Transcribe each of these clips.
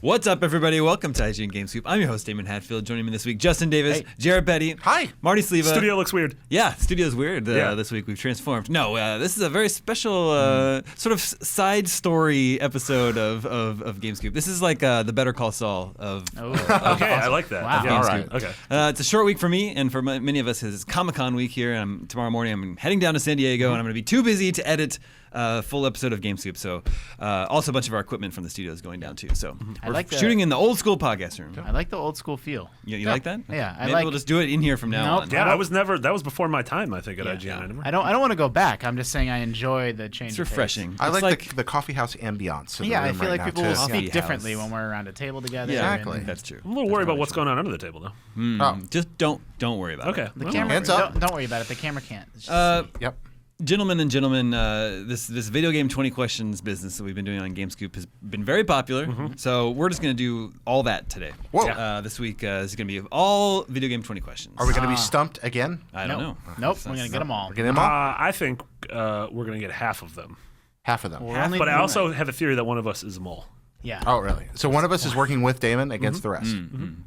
What's up, everybody? Welcome to IGN Game Scoop. I'm your host, Damon Hatfield. Joining me this week, Justin Davis, Jared Petty. Hi. Marty Sleva. Studio looks weird. Yeah, studio's weird this week. We've transformed. No, this is a very special sort of side story episode of Game Scoop. This is like the Better Call Saul of Okay, I like that. Wow. Okay, All right. Okay. It's a short week for me, and for many of us, it's Comic-Con week here. And tomorrow morning, I'm heading down to San Diego, and I'm going to be too busy to edit a full episode of Game Scoop. So also a bunch of our equipment from the studio is going down too. So we're shooting in the old school podcast room. I like the old school feel. You like that? Yeah, Maybe we'll just do it in here from now on. Yeah, that was before my time, I think, at IGN. I don't want to go back. I'm just saying I enjoy the change. It's refreshing. I like the coffee house ambiance. Yeah, I feel like people will Coffee speak differently house. when we're around a table together. Yeah, Exactly. that's true. I'm a little worried about what's going on under the table, though. Just don't worry about it. Okay. The camera. Hands up. Don't worry about it. The camera can't. It's just Yep. Gentlemen and gentlemen, this video game 20 questions business that we've been doing on Game Scoop has been very popular. So we're just going to do all that today. Whoa. This week is going to be all video game 20 questions. Are we going to be stumped again? I don't know. Nope. We're gonna get them all. We're getting them all? I think we're going to get half of them. Half of them. But I also have a theory that one of us is a mole. Yeah. Oh, really? So one of us is working with Damon against the rest.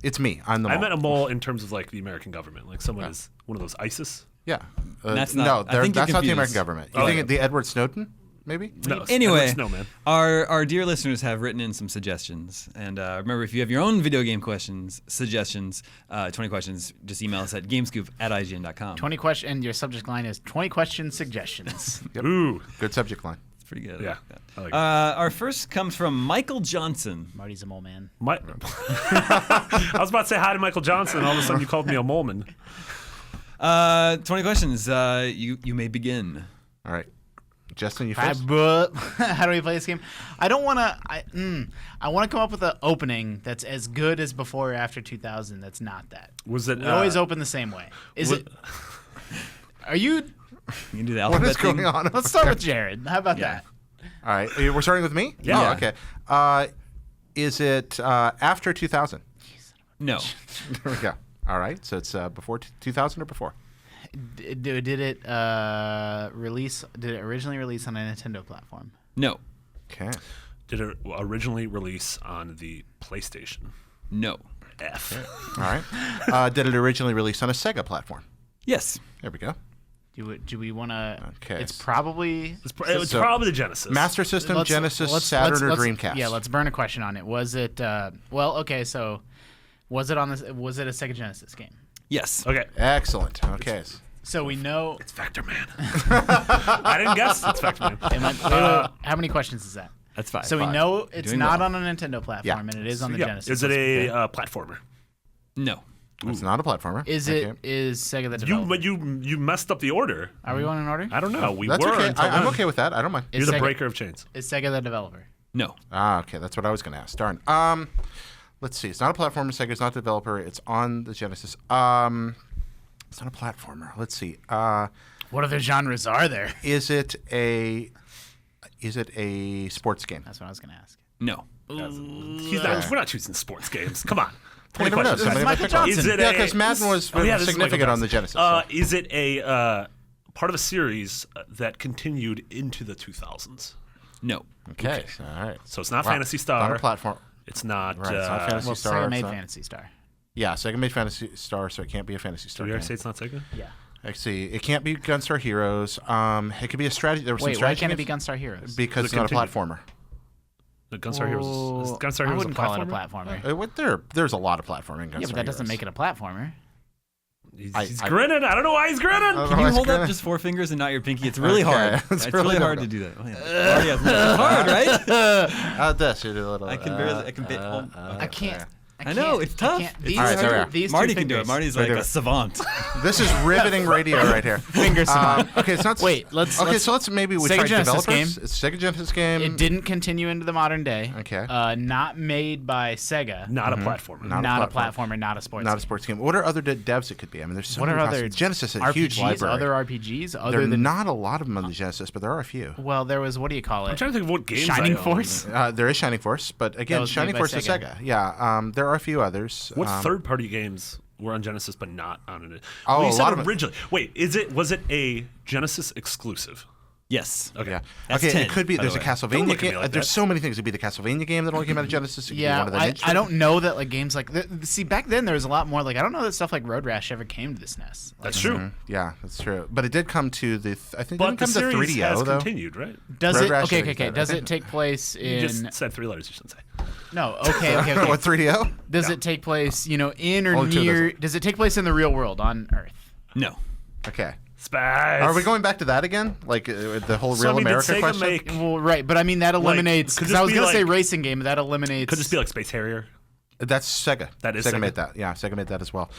It's me. I'm the mole. I meant a mole in terms of like the American government. Like someone is one of those ISIS. Yeah. That's no, not- I think you're that's not the confused. American government. You think the Edward Snowden, maybe? No, Anyway, Edward Snowman. our dear listeners have written in some suggestions. And remember, if you have your own video game suggestions, 20 questions, just email us at gamescoop@ign.com. 20 question, and your subject line is 20 question suggestions. Yep. Ooh. Good subject line. It's pretty good. Yeah. I like it. Our first comes from Michael Johnson. Marty's a mole man. I was about to say hi to Michael Johnson, and all of a sudden you called me a moleman. 20 questions. You may begin. All right. Justin, you How first? do we play this game? I don't want to. I want to come up with an opening that's as good as before or after 2000. That's not that. Was it We always open the same way. Is it? Are you? You can do the What alphabet is going thing. on? Let's start with Jared. How about that? All right. We're starting with me? Yeah. Oh, okay. Is it after 2000? No. There we go. All right. So it's before 2000 or before? Did it release? Did it originally release on a Nintendo platform? No. Okay. Did it originally release on the PlayStation? No. F. All right. Did it originally release on a Sega platform? Yes. There we go. Do we want to? Okay. It's probably It's So- probably the Genesis. Master System, Let's- Genesis, let's- Saturn, let's- or Dreamcast? Yeah, let's burn a question on it. Was it? Well, okay. So, was it on this? Was it a Sega Genesis game? Yes. Okay. Excellent. Okay. So we know. It's Factor Man. I didn't guess. It's Factor Man. How many questions is that? That's 5. So we know it's Doing not well. on a Nintendo platform, and it is on the Yeah. Genesis. Is it a platformer? No. It's not a platformer. Is Okay. Sega the developer? But you messed up the order. Are we going in order? I don't know. We That's were. okay. Until I'm then. okay with that. I don't mind. You're Is the Sega- breaker of chains. Is Sega the developer? No. Okay. That's what I was going to ask. Darn. Let's see. It's not a platformer. Sega's not the developer. It's on the Genesis. It's not a platformer. Let's see. What other genres are there? Is it a sports game? That's what I was going to ask. No. We're not choosing sports games. Come on. I never know. Somebody might Michael pick one. Johnson. Is it Yeah, a- because Madden was Oh, yeah, this is significant Michael on the Johnson. Genesis. Is it a part of a series that continued into the 2000s? No. Okay. All right. So it's not Wow. Phantasy Star. Not a platform. It's not. Right. It's not Fantasy Well, Star. Sega it's made not- Phantasy Star. Yeah, Sega made Fantasy Star, so it can't be a Fantasy Star. Did we ever game. say it's not Sega? Yeah. Let's see. It can't be Gunstar Heroes. It could be a strategy. There were some Wait, why strategy can't it be games Gunstar Heroes? because it's Does it not a continue? platformer. The Gunstar Heroes. Is Gunstar I Heroes wouldn't a call it a platformer? platformer. There's a lot of platforming in Gunstar Yeah, but that doesn't Heroes. make it a platformer. He's grinning. I don't know why he's grinning. I don't Can know you why hold it's up gonna- just 4 fingers and not your pinky? It's really Okay. hard. It's It's really really hard to hard. do that. Oh, yeah. It's hard, right? This. You do a little. I can barely. I can bit. I can't. I know, can't- it's tough. I can't- It's These All right, there we two- are. these two Marty can do it. fingers. Marty's Right like there. a savant. This is riveting radio right here. Finger savant. Okay, it's not. Wait, let's- Okay, let's- so let's maybe we Sega try Genesis developers. game. It's Sega Genesis game. It didn't continue into the modern day. Okay. Not made by Sega. Not a platformer. Not a a platformer. Not a sports. Not a game. sports game. What are other devs it could be? I mean, there's so What many are other possibilities. Genesis has a RPGs? huge library. Other RPGs? there Other are than not a lot of them on the Genesis, but there are a few. well, there was what do you call it? I'm trying to think of what games Shining I own. Force. There is Shining Force, but again, was Shining made by Force is Sega. Sega. Yeah, there are a few others. What third-party games were on Genesis but not on it? Oh, Well, you a said lot of it- originally. Wait, was it a Genesis exclusive? Yes. Okay. Yeah. That's okay. 10, It could be. by There's the a way. Don't Castlevania look at me game. like There's that. so many things. It'd be the Castlevania game that only came out of Genesis. It could be one of the Ninja I don't know that like games like see back then there was a lot more like I don't know that stuff like Road Rash ever came to the SNES. Like, That's true. Yeah, that's true. But it did come to the. I think it But didn't the come to series 3DO has though. continued, right? does Road it? Rash, Okay, I think okay, okay. that- Does I it think- take place You in? just said 3 letters. You shouldn't say. No. Okay, okay, okay. What 3DO? Does it take place in or Only two near? doesn't. Does it take place in the real world on Earth? No. Okay. Spice. Are we going back to that again? Like the whole So, real I mean, did America Sega question? make- Well, right, but I mean that eliminates could because this I was be gonna say like- racing game. That eliminates. Could this be like Space Harrier? That's Sega. That is Sega Sega? made that. Yeah, Sega made that as well.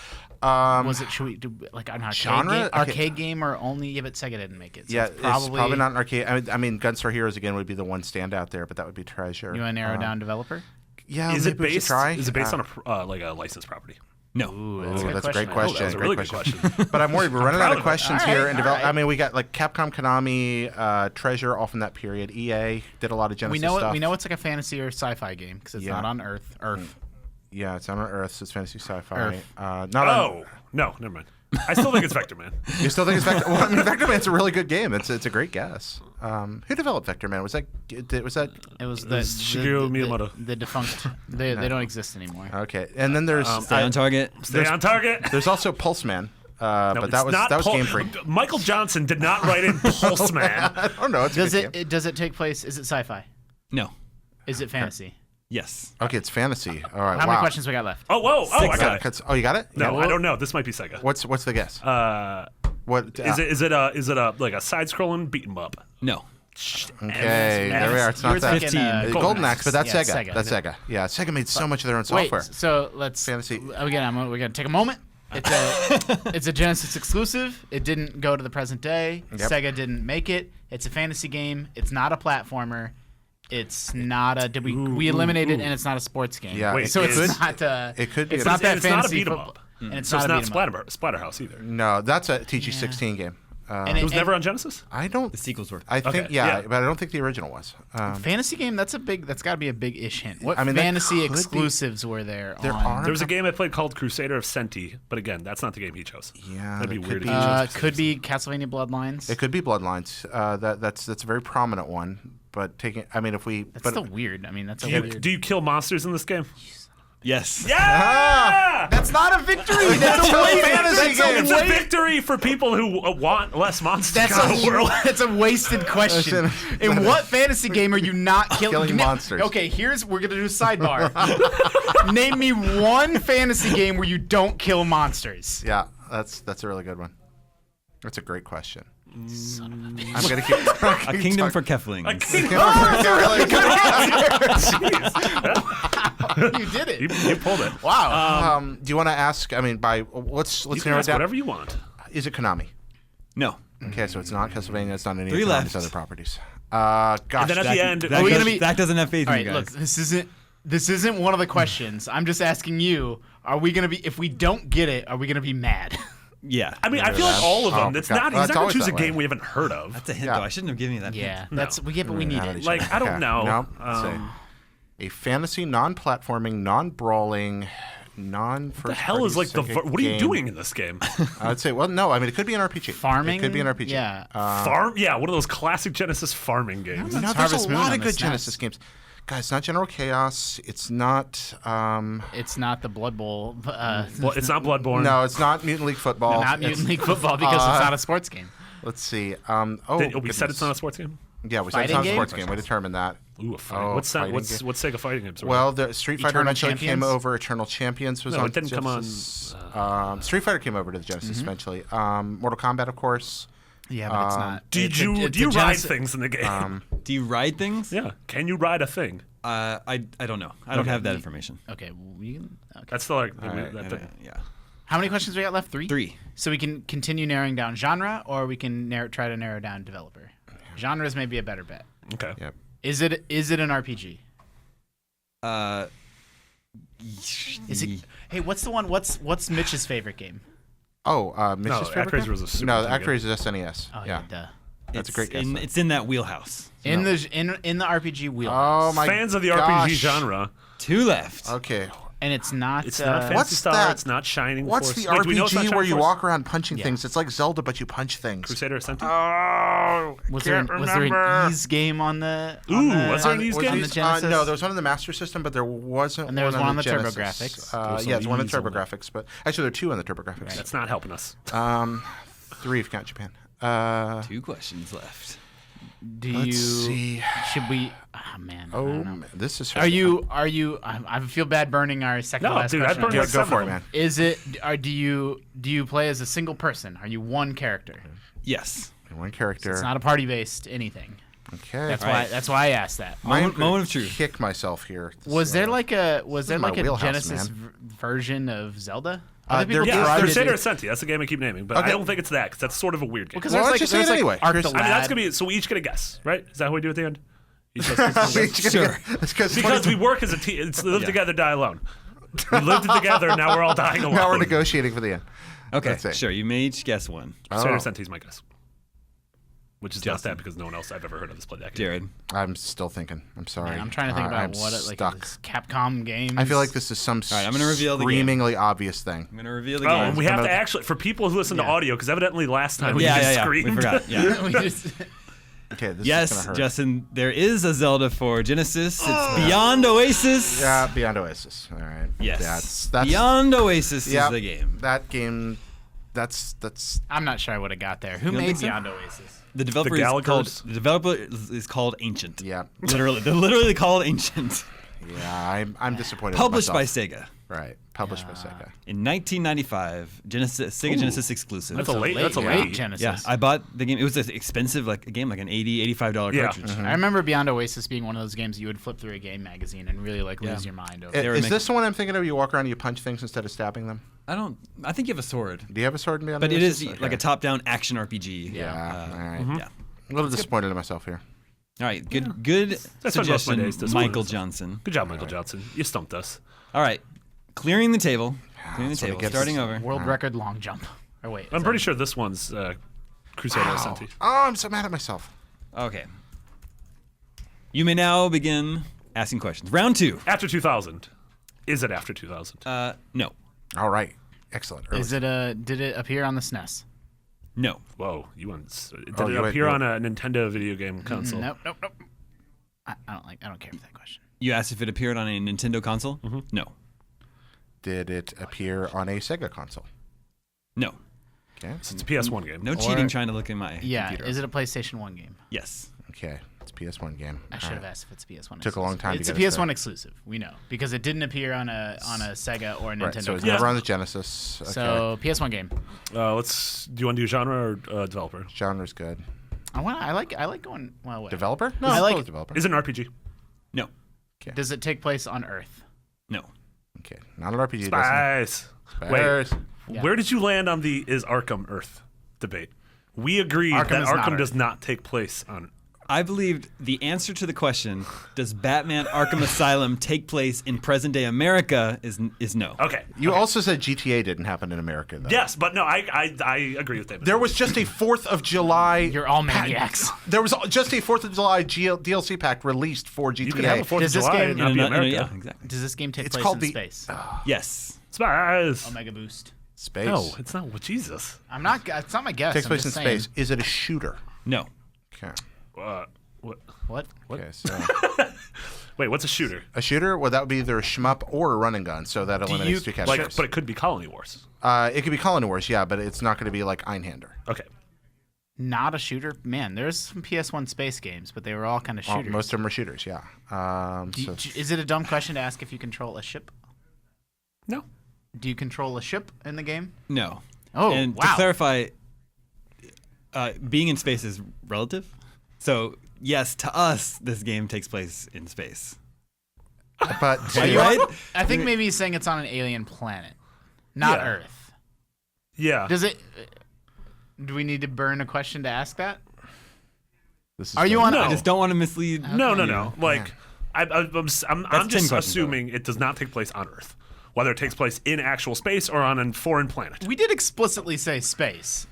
Was it? Should we do like an arcade Genre? game? Okay. Arcade game or only? Yeah, but Sega didn't make it. So Yeah, it's probably not an arcade. I mean, Gunstar Heroes again would be the one standout there, but that would be Treasure. You want to narrow down developer? Yeah, Is it maybe we should based? try. Is it based on a like a licensed property? No. Ooh, That's a great Oh, question. that was a great really good question. But I'm worried we're running out of questions All here. right, And all right. I mean, we got like Capcom, Konami, Treasure, all from that period. EA did a lot of Genesis We know stuff. it. We know it's like a fantasy or sci-fi game because it's Yeah. not on Earth. Yeah, it's on Earth. So it's fantasy sci-fi. Earth. Not on. Oh no, never mind. I still think it's Vector Man. You still think it's Vector? Well, I mean, Vector Man's a really good game. It's a great guess. Who developed Vector Man? Was that? It was the Shigeru Miyamoto. the defunct. They don't exist anymore. Okay? And then there's Stay on target. Stay on target. there's also Pulse Man. No, But it's that was not Game Freak. Michael Johnson did not write in Pulse Man. I don't know. It's a Does good game. it? Does it take place? Is it sci-fi? No. Is it fantasy? Yes. Okay, it's fantasy. All right. How wow. many questions we got left? Oh whoa! Oh, I got it. Oh, you got it? No, Yeah. I don't know. This might be Sega. What's the guess? What Is it a like a side-scrolling beat 'em up? No. Okay, there we are. It's You were not that. thinking, 15. Golden Axe, but that's Yeah, Sega. Sega. That's Sega. Yeah, Sega made so much of their own Wait, software. so let's Fantasy. again. We're gonna take a moment. It's a Genesis exclusive. It didn't go to the present day. Yep. Sega didn't make it. It's a fantasy game. It's not a platformer. It's not a. Did we eliminated and it's not a sports game. Yeah, Wait, so it's is- not. It could be. It's a- not that it's not a fantasy beat 'em football. up. And it's So it's not a not beat 'em up. Splatterhouse either. No, that's a TG16 game. And It was never on Genesis. I don't. The sequels were. I think Okay, yeah, yeah. but I don't think the original was. Fantasy game. That's got to be a big-ish hint. What I mean, that fantasy could be- exclusives were there? There on? are. There was a game I played called Crusader of Senti, but again, that's not the game he chose. Yeah, that'd be that weird could if he chose. Could be Castlevania Bloodlines. It could be Bloodlines. That's a very prominent one. But taking, I mean, if we, That's but still weird. I mean, that's a Do you, weird. do you kill monsters in this game? Yes. Yeah! That's not a victory. That's a fantasy game. It's a victory for people who want less monsters That's in the world. that's a wasted question. In what fantasy game are you not Killing monsters. Okay, we're gonna do a sidebar. Name me one fantasy game where you don't kill monsters. yeah, that's a really good one. That's a great question. I'm gonna keep. A kingdom for Keflings. You did it. You pulled it. Wow. Do you want to ask? I mean, let's You can narrow it ask down. whatever you want. Is it Konami? No. Okay, so it's not Castlevania. It's not any of 3 Konami's left. other properties. Gosh, And then at the end, Zach, we does, gonna be- Zach doesn't have faith All in right, you guys. look, this isn't one of the questions. I'm just asking you, are we going to be if we don't get it, are we going to be mad? Yeah. I mean, I feel like all of them. Oh, It's God. not. Well, He's it's not going always to choose a that way. game we haven't heard of. That's a hint, Yeah. though. I shouldn't have given you that Yeah, hint. but we need Mad at it. each Like, other. I don't Okay. know. No, let's see. A fantasy, non-platforming, non-brawling, non-first. What the hell is like the? Sega What are you game. doing in this game? I'd say, well, no. I mean, it could be an RPG. Farming? It could be an RPG. Yeah. Farm? Yeah, one of those classic Genesis farming games. No, there's Harvest a Moon lot on of the good SNES. Genesis games. Guys, it's not General Chaos. It's not. It's not the Blood Bowl. Well, it's not Bloodborne. No, it's not Mutant League Football. not It's- Mutant League Football because it's not a sports game. Let's see. We said it's not a sports game. Yeah, we said it's Fighting not a game? sports game. We determined that. Ooh, a fighting. Oh, what's that? fighting What's game. what's Sega fighting games? Well, the Street Fighter Eternal eventually came Champions? over. Eternal Champions was No, on. it didn't come on, Genesis. Street Fighter came over to the Genesis eventually. Mortal Kombat, of course. Yeah, but it's not. do It's a- you it's do you a ride Genesis- things in the game? Do you ride things? Yeah. Can you ride a thing? I don't know. I don't have that information. Okay, we can. Okay. That's the like. Yeah. How many questions we got left? 3? 3. So we can continue narrowing down genre, or we can try to narrow down developer. Genres may be a better bet. Okay. Yep. Is it an RPG? Is it? Hey, what's the one? What's Mitch's favorite game? Oh, Mitch's No, favorite Actraiser game? was a Super No, Nintendo Actraiser is SNES. Oh yeah. duh. That's a great guess. It's in that wheelhouse. In the RPG wheelhouse. Oh my Fans of the gosh. RPG genre. 2 left. Okay. And it's not. It's not Phantasy What's Star. that? It's not Shining What's Force. the Wait, do we know it's not RPG Shining where you Force? walk around punching Yeah. things? It's like Zelda, but you punch things. Crusader Ascenti? Oh, Was there an Ease game on the? Ooh, was there an Ease Was game? on the Genesis? no, there was one on the Master System, but there wasn't. And there was one on the Genesis. TurboGrafx. Yeah, it's one on the Ease only. TurboGrafx, but actually there are two on the TurboGrafx. That's not helping us. 3 if you count Japan. 2 questions left. Do Let's you? see. Should we? Oh man. I Oh, don't know. man, this is. Are you? I feel bad burning our second No, last dude, question. I'd burn Go, like go 7 for of it, them. man. Is it? Do you play as a single person? Are you one character? Yes. One character. It's not a party based anything. Okay. That's Right. why. That's why I asked that. Moment of truth. Kick myself here. Was there like a in my wheelhouse, Genesis man. version of Zelda? there Other people is- Yeah, tried to Crusader do- Ascenti. That's the game I keep naming, but I Okay. don't think it's that because that's sort of a weird game. Because Well, there's why like, don't you say there's it like anyway, Arc Chris? the I I mean, that's Lad. gonna be so we each get a guess, right? Is that how we do at the end? Each of us gets a guess? Sure. Because we work as a team. It's live together, die alone. We lived together, now we're all dying alone. Now we're negotiating for the end. Okay, That's it. sure. You may each guess one. Crusader Oh. Ascenti's my guess. Which is Justin. not that because no one else I've ever heard of has played that game. Jared. I'm still thinking. I'm sorry. Man, I'm trying to think about I'm what it, like stuck. this Capcom games. I feel like this is some right, I'm gonna reveal the game. screamingly obvious thing. I'm going to reveal the Oh, game. and we have Gonna- to actually, for people who listen to Yeah. audio, because evidently last time we yeah, just yeah. screamed. We forgot. Yeah. We just- Okay, this is Yes, gonna hurt. Justin, there is a Zelda for Genesis. It's Beyond Oasis. Yeah, Beyond Oasis. All right. Yes. That's Beyond Oasis yeah, is the game. That game. That's. I'm not sure I would have got there. Who don't made think so? Beyond Oasis? The developer Gallagher's? is called Ancient. Yeah. Literally, they're literally called Ancient. Yeah. I'm disappointed. Published in by myself. Sega Right. Published by Sega. in 1995. Sega Genesis exclusive. That's a late. That's a late late. Genesis. Yeah, I bought the game. It was an expensive, like a game, like an $80-$85 Yeah. cartridge. I remember Beyond Oasis being one of those games you would flip through a game magazine and really like Yeah. lose your mind over. They were Is making- this the one I'm thinking of? You walk around and you punch things instead of stabbing them? I think you have a sword, Do you have a sword in Beyond but it Oasis? is Okay. like a top-down action RPG. Yeah. All right. Yeah. A little disappointed in myself here. All right. Good That's what most of my suggestion, days disappointed Michael myself. Johnson. Good job, Michael Johnson. You stumped us. All right. Clearing the table. Clearing the That's what it table. gets. Starting over. World record long jump. Or wait, I'm pretty sure this one's Crusader Wow. Ascenti. Oh, I'm so mad at myself. Okay. You may now begin asking questions. Round 2. After 2000. Is it after 2000? No. All right. Excellent. Early. Is it did it appear on the SNES? No. Whoa, you went. Did Oh, it you went- appear you on a Nintendo video game console? Nope. I don't care for that question. You asked if it appeared on a Nintendo console? No. Did it appear on a Sega console? No. Okay. It's a PS1 game. No cheating trying to look in my Yeah, computer. is it a PlayStation 1 game? Yes. Okay. It's a PS1 game. I All should have right. asked if it's PS1. Took a long time to It's a get us PS1 there. exclusive. We know because it didn't appear on a Sega or a Nintendo. Right. So it's console. never on the Genesis. Okay. So PS1 game. Let's. Do you want to do genre or developer? Genre's good. I like going. Well, wait. Developer? No, I like- it's developer. Is it an RPG? No. Does it take place on Earth? No. Okay. Not an RPG. doesn't Spice. it? Wait, Spiders. Yeah. where did you land on the is Arkham Earth debate? We agreed Arkham that is not Arkham Earth. does not take place on. I believed the answer to the question, does Batman Arkham Asylum take place in present day America, is no. Okay. You also said GTA didn't happen in America, though. Yes, but no, I agree with David. There was just a 4th of July. You're all maniacs. There was just a 4th of July DLC pack released for GTA. You could have a 4th of Does this July game- and not be America. Yeah, exactly. Does this game take It's place called in the- space? Yes. Spice. Omega Boost. Space. No, it's not. Jesus. I'm not. It's not my guess. Takes I'm place in just saying. space. Is it a shooter? No. Okay. What? What? Okay. So Wait, what's a shooter? a shooter? Well, that would be either a shmup or a run and gun. So that eliminates two Like, categories. but it could be Colony Wars. It could be Colony Wars, yeah, but it's not going to be like Einhander. Okay. Not a shooter. Man, there's some PS1 space games, but they were all kind of shooters. Most of them are shooters, yeah. Is it a dumb question to ask if you control a ship? No. Do you control a ship in the game? No. Oh, and wow. to clarify, being in space is relative. So, yes, to us, this game takes place in space. But Are you right? I think maybe he's saying it's on an alien planet, not Yeah. Earth. Yeah. Does it? Do we need to burn a question to ask that? this is Are you the- on? No. I just don't want to mislead. No. Like, I'm 10 just questions, assuming it does not take place on Earth, whether it takes place in actual space or on a foreign planet. We did explicitly say space.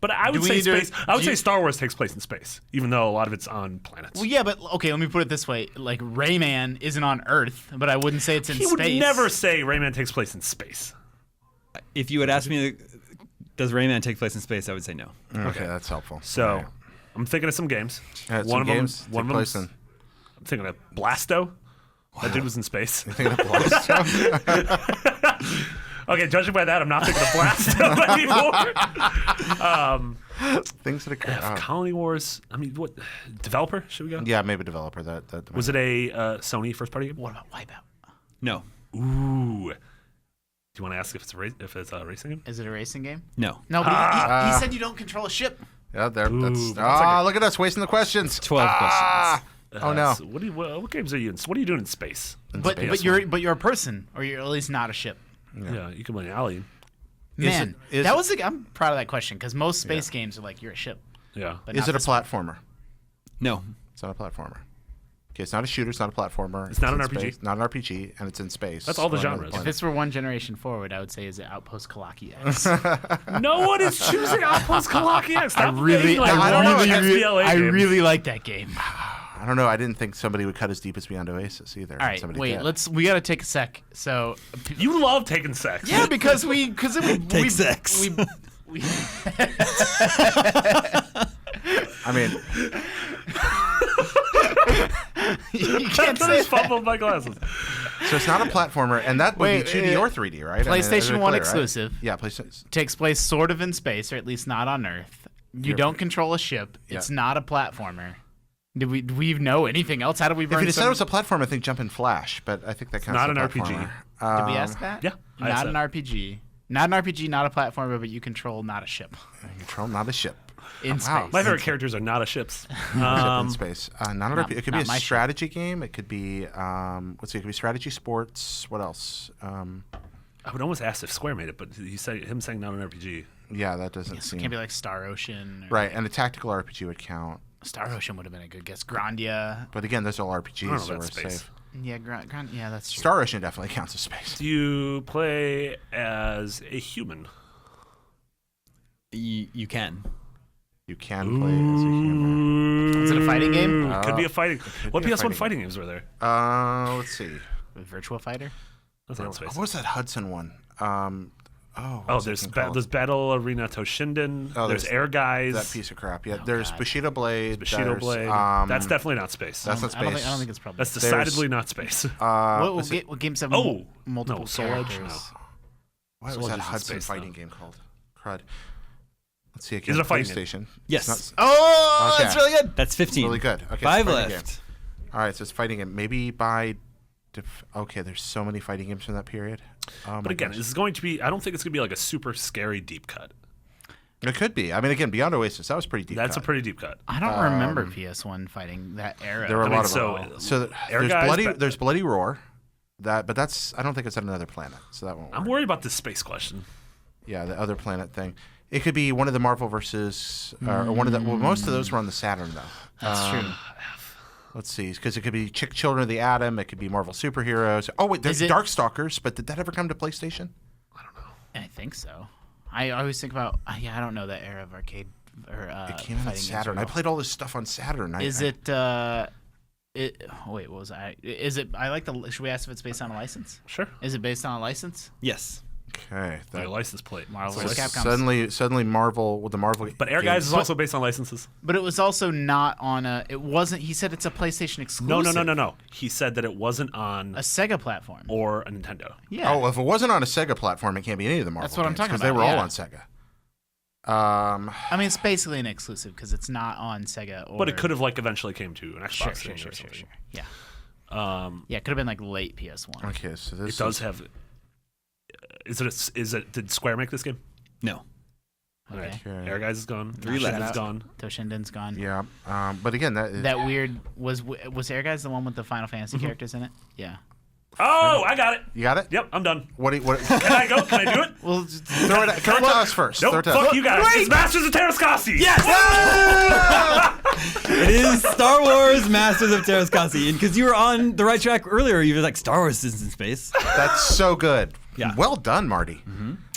But I would we say need to- space. I would do say you- Star Wars takes place in space, even though a lot of it's on planets. Well, yeah, but okay, let me put it this way: like Rayman isn't on Earth, but I wouldn't say it's in He space. would never say Rayman takes place in space. If you had asked me, does Rayman take place in space? I would say no. Okay, that's helpful. So All right. I'm thinking of some games. Some one of games them. One take of place them's. in. I'm thinking of Blasto. That dude was in space. Thinking of Blasto? Okay, judging by that, I'm not thinking of Blasto anymore. Things that occur. Colony Wars. I mean, what developer should we go? Yeah, maybe developer. That Was it a Sony first party game? What about Wipeout? No. Ooh. Do you want to ask if it's a racing game? Is it a racing game? No. No, but he said you don't control a ship. Yeah, there. Ooh, That's. but that's like Ah, look at us wasting the questions. 12 questions. Oh no. So what games are you in? What are you doing in space? But you're a person, or you're at least not a ship. Yeah, you can play an alien. Man, is that was I'm proud of that question because most space games are like you're a ship. Yeah. But Is not it a this one. platformer? No. It's not a platformer. Okay, it's not a shooter. It's not a platformer. It's not in an RPG. space, not an RPG, and it's in space. That's all the on another genres. If planet. this were one generation forward, I would say is it Outpost Kalaki X. No one is choosing Outpost Kalaki. Stop I really like that game. I don't know. I didn't think somebody would cut as deep as Beyond Oasis either. All right, Somebody wait. did. We gotta take a sec. So You love taking sex. yeah, because we Take sex. We I mean, you I can't say just that. fumbled my glasses. so it's not a platformer, and that would Wait, be 2D or 3D, right? I mean, PlayStation they're 1 clear, exclusive. Right? Yeah, PlayStation. Takes place sort of in space, or at least not on Earth. You don't control a ship. It's Yeah. not a platformer. Do we know anything else? How do we If burn it said some? it was a platform, I think Jump and Flash, but I think that counts. not as a an RPG. platformer. Did we ask that? yeah, I Not asked an that. RPG. Not an RPG, not a platformer, but you control not a ship Control, not a ship. in wow. space. My favorite characters are not a ships. Ship in space. Not an RPG. It could be not a my ship. strategy game. It could be let's see. It could be strategy sports. What else? I would almost ask if Square made it, but him saying not an RPG. Yeah, that doesn't It seem can't be like Star Ocean. Or right. And a tactical RPG would count. Star Ocean would have been a good guess. Grandia. But again, those are all I RPGs, don't know so we're about space. safe. Yeah, yeah, that's true. Star Ocean definitely counts as space. Do you play as a human? You can. You can play as a human. Is it a fighting game? Could be a fighting. What be a PS1 fighting fighting games were there? Let's see. Virtua Fighter? That's not What space. was that Hudson one? What Oh, was that there's thing called? there's Battle Arena Toshinden. Oh, there's there's Air Guys. that piece of crap. Yeah, there's God. Bushido Blade. Bushido there's, Blade. That's definitely not space. that's not I don't space. think it's probably. That's decidedly not space. what games have Oh, multiple no, Soul Edge? characters? What Soul was Edge that is in Hudson space, fighting though. game called? Crud. Let's see. Is it a fighting game? PlayStation. Yes. It's Oh, Okay. that's really good. That's 15. really good. Okay, Five it's a fighting left. All right, so it's fighting game. Maybe by. Okay, there's so many fighting games from that period. Oh, But my again, gosh. this is going to be. I don't think it's going to be like a super scary deep cut. It could be. I mean, again, Beyond Oasis, that was pretty deep. That's cut. a pretty deep cut. I don't remember PS1 fighting that era. There were a I mean, lot of so, them. So Air there's Guys, bloody. but- There's Bloody Roar. But that's. I don't think it's on another planet, so that won't work. I'm worried about this space question. Yeah, the other planet thing. It could be one of the Marvel versus, or one of the. Well, most of those were on the Saturn, though. That's true. Let's see, because it could be Chick Children of the Atom. It could be Marvel superheroes. Oh wait, there's Is it- Darkstalkers. But did that ever come to PlayStation? I think so. I always think about. I don't know that era of arcade or It came out on fighting games Saturn. very I well. played all this stuff on Saturn. Is it? Wait, what was I? Is it? I like the. Should we ask if it's based on a license? Sure. Is it based on a license? Yes. Okay. Like a license plate. Marvel So vs. Capcom. suddenly Marvel with the Marvel. But Air games- Guys is also based on licenses. But it was also not on a. It wasn't. He said it's a PlayStation exclusive. No. He said that it wasn't on A Sega platform. or a Nintendo. Yeah. Oh, if it wasn't on a Sega platform, it can't be any of the Marvel. That's what I'm games, talking because they about, were all yeah. on Sega. I mean, it's basically an exclusive because it's not on Sega. Or, But it could have like eventually came to an Xbox Sure, thing sure, or sure, something. sure. Yeah. Yeah. It could have been like late PS1. Okay, so this It does is, have. Is it? Did Square make this game? No. All right. Okay. Air Guys is gone. Three Toshinden's left. gone. Toshinden's gone. Yeah, but again, That weird was Air Guys the one with the Final Fantasy characters in it? Yeah. Oh, I got it. you got it. Yep, I'm done. What? Can I go? Can I do it? Well, Throw it to us first. Throw Nope. it to us. Fuck you guys. It's Masters of Terrascasi. It is Star Wars Masters of Terrascasi. And because you were on the right track earlier, you were like, Star Wars is in space. That's so good. Yeah. Well done, Marty.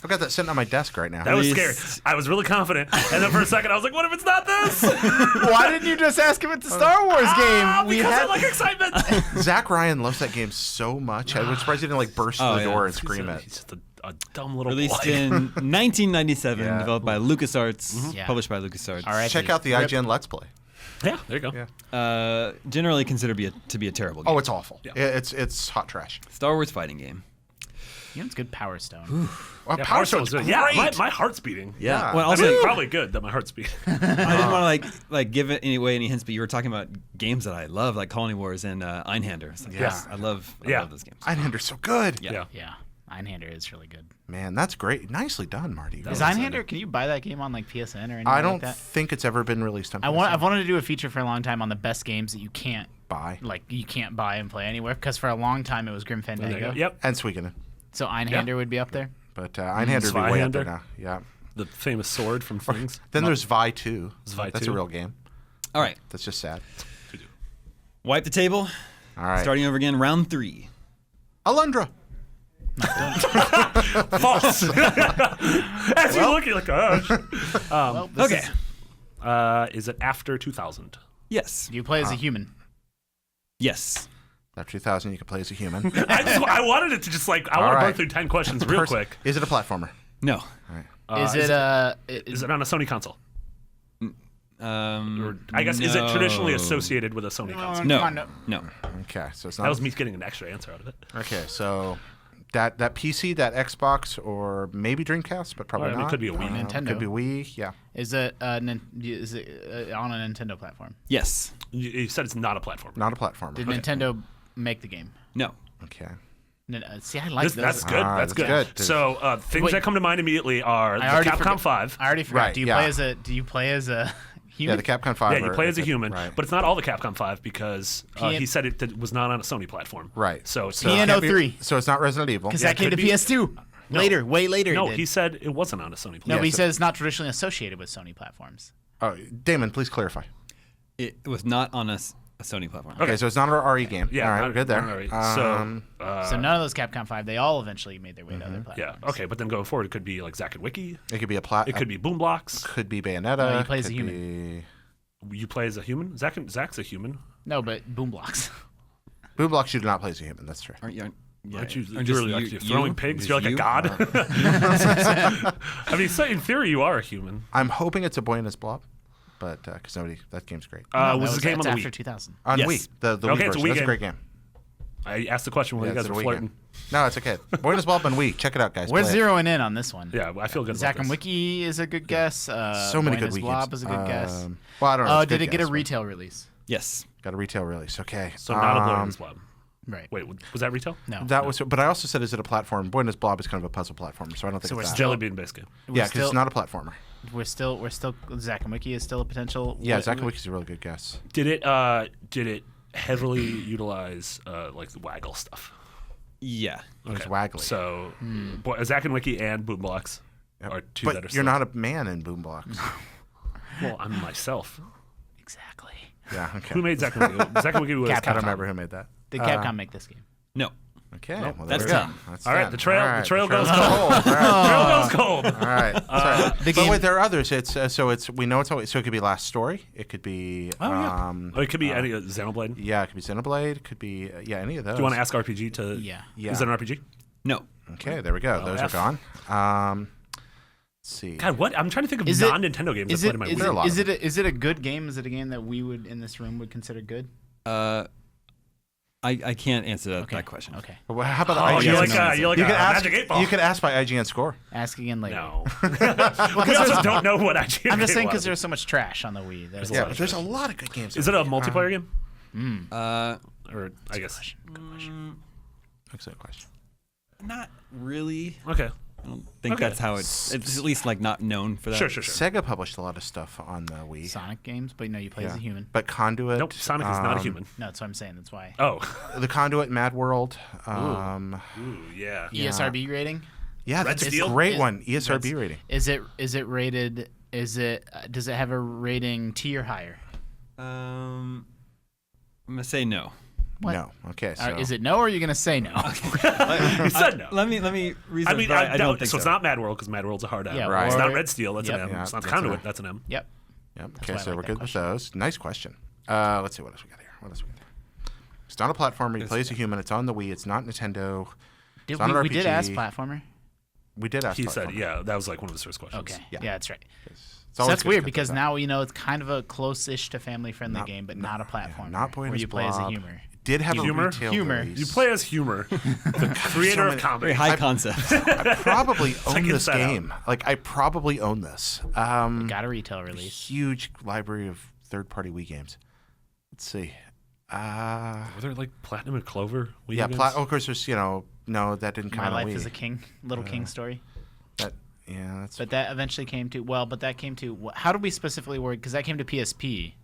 I've got that sitting on my desk right now. That was scary. Released- I was really confident, and then for a second I was like, "What if it's not this?" Why didn't you just ask if it's a Star Wars game? Because I like excitement. Zach Ryan loves that game so much. I was surprised he didn't like burst through the door and scream it. He's just a dumb little Released boy. in 1997, Yeah. developed by LucasArts, Yeah. published by LucasArts. All right. Check out the IGN Let's Play. Yeah, there you go. Yeah. Generally considered to be a terrible game. Oh, it's awful. Yeah. It's hot trash. Star Wars fighting game. You know, it's good Power Stone. Well, Yeah, Power Stone's Stone's good. great. Yeah, my heart's beating. Yeah. Well, I also, mean, it's probably good that my heart's beating. I didn't want to like give it any hints, but you were talking about games that I love, like Colony Wars and Einhander. It's like, Yeah. yes, I love those games. Einhander's so good. Yeah. Yeah. Einhander is really good. Man, that's great. Nicely done, Marty. Is was Einhander? Can you buy that game on like PSN or anything I don't like that? think it's ever been released on I've wanted to do a feature for a long time on the best games that you can't buy. buy and play anywhere, because for a long time it was Grim There you Fandango. go. Yep. And Suikoden. So Einhander would be up there. But Einhander would be way up there Zweihander. now. Yeah. The famous sword from Things. Then there's Vi 2. Vi That's 2. a real game. All right, That's just sad. wipe the table. All right. Starting over again, round 3. Alundra. False. As you look, you're like, Well, this Okay. is it after 2000? Yes. Do you play as a human? Yes. After 2000, you can play as a human. I wanted it to just like, I want to All burn right. through 10 questions real quick. Is it a platformer? No. Is it Is it on a Sony console? Um, Or I guess, is it traditionally no. associated with a Sony console? No. No. Okay, so it's That not. was me getting an extra answer out of it. Okay, so that PC, that Xbox, or maybe Dreamcast, but probably Well, I mean, it not. could be a Wii. Nintendo. Could be Wii. Yeah. Is it on a Nintendo platform? Yes. You said it's not a platform. Not a platformer. Did Nintendo make the game? No. Okay. See, I like That's those. good. Ah, That's that's good. good. So things Wait. that come to mind immediately are the I already Capcom forgot- 5. I already forgot. Right, Do you yeah. play as a Yeah, human? the Capcom 5. Yeah, you play as a human, Right. but it's not all the Capcom 5 because Pian- he said it was not on a Sony platform. Right. So it's So it not, Piano can't be- 3. So it's not Resident Evil. Because Yeah, that came could to be. PS2 No. later, way later. no, it did. he said it wasn't on a Sony No, platform. but he so- says it's not traditionally associated with Sony platforms. Oh, Damon, please clarify. It was not on a Sony platform. Okay, so it's not an RE game. Yeah, All right, not- we're good there. not already. So none of those Capcom 5, they all eventually made their way to other yeah, platforms. okay, but then going forward, it could be like Zack and Wiki. It could be a It could be Boom Blocks. Could be Bayonetta. No, you play as a could human. You play as a human. Zach's a human. No, but Boom Blocks. Be... Boom Blocks, you do not play as a human. That's true. Aren't you? Yeah, Aren't you aren't literally just like you're throwing pigs? Just You're like you? a god. I mean, so in theory, you are a human. I'm hoping it's a Boy and His Blob, but because that game's great. Was the game on the after Wii? 2000. On yes. Wii, the Okay, Wii it's a version. Wii That's a game. great game. I asked the question while Yeah, you guys it's a were Wii flirting. game. No, it's okay. Boy and His Blob and Wii. Check it out, guys. We're Play it. zeroing in on this one. Yeah, I feel good. Zack about and this. Wiki is a good guess. So many good Buenos Wii Blob games. is a good guess. Well, I don't know. It's a Did good it get a guess, but- retail release? Yes. Got a retail release. Okay. So not a Boy and His Blob. Right. Wait, was that retail? No. That was, but I also said, is it a platform? Boy and His Blob is kind of a puzzle platformer, so I don't think So we're it's that. still- Jelly Bean based game. Yeah, because it's not a platformer. We're still. Zack and Wiki is still a potential. Yeah, Zack and Wiki's a really good guess. Did it heavily utilize like the waggle stuff? Yeah. It was waggly. So Zack and Wiki and Boom Blocks Yep. are two but that are. you're still- not a man in Boom Blocks. Well, I'm myself. Exactly. Yeah, okay. Who made Zack and Wiki? Zack and Wiki was I don't Capcom. remember who made that. Did Capcom make this game? No. Okay, Nope, well, that's there we go. 10. That's All right, 10. the trail- All the trail goes cold. All right. Trail goes cold. All right. Sorry. The But game- wait, there are others. It's so it's we know it's always so it could be Last Story. It could be Oh, it could be any Xenoblade. Do yeah, it could be Xenoblade. It could be yeah, any of those. you want to ask RPG to? Yeah. Yeah. Is it an RPG? No. Okay, there we go. Those F. are gone. Let's see. God, what? I'm trying to think of Is it- non-Nintendo games Is that it played in my is Wii. There are a lot it, of is it a good game? Is it a game that we would in this room would consider good? I can't answer that question. Okay. Well, how about Oh, IGN? you're like score? you're like you a can ask. Magic 8 Ball. You can ask by IGN score. Ask again later. No. We also don't know what IGN I'm just saying was. because there's so much trash on the Wii. That Yeah, but there's a lot of good games. Is it a multiplayer game? Or I guess. Excellent question. not really. Okay. I don't think Okay. that's how it's at least like not known for that. Sure. Sega published a lot of stuff on the Wii. Sonic games, but no, you play as a human. But Conduit. Nope. Sonic is not a human. No, that's what I'm saying. That's why. Oh. The Conduit, Mad World. Ooh, yeah. ESRB rating? Yeah, that's Steel? a great Is- one. ESRB rating. Is it rated? Does it have a rating T or higher? I'm gonna say no. What? No. Okay. So Is it no, or are you going to say no? You said no. Let me research. I mean, but I don't think so. It's not Mad World because Mad World's a hard M. Yeah, Right. It's not or- Red Steel. That's Yep. an M. Yeah, It's not that's Conduit. an M. That's an M. Yep. Yep. That's Okay. why I So like we're that good question. with those. Nice question. Let's see what else we got here. It's not a platformer. You play as a human. It's on the Wii. It's not Nintendo. It's not an We did ask RPG. platformer. We did ask. He said, platformer. yeah, that was like one of his first questions. Okay. Yeah. Yeah, that's right. It's So always that's good to weird get because those now it's kind of a close-ish to family-friendly Not- game, but not a platformer. not Boy where Meets you play as a Blob. humor. Did have Humor? a retail Humor. release. You play as Humor, the creator of many- very comedy. high concept. I probably own like this Inside Out. game. Like I probably own this. Got a retail release. Huge library of third-party Wii games. Let's see. Were there like Platinum and Clover? Wii Yeah, games? of course. There's no, that didn't come My out on Life Wii. as a King, Little King story. That's But that eventually came to how do we specifically word? Because that came to PSP.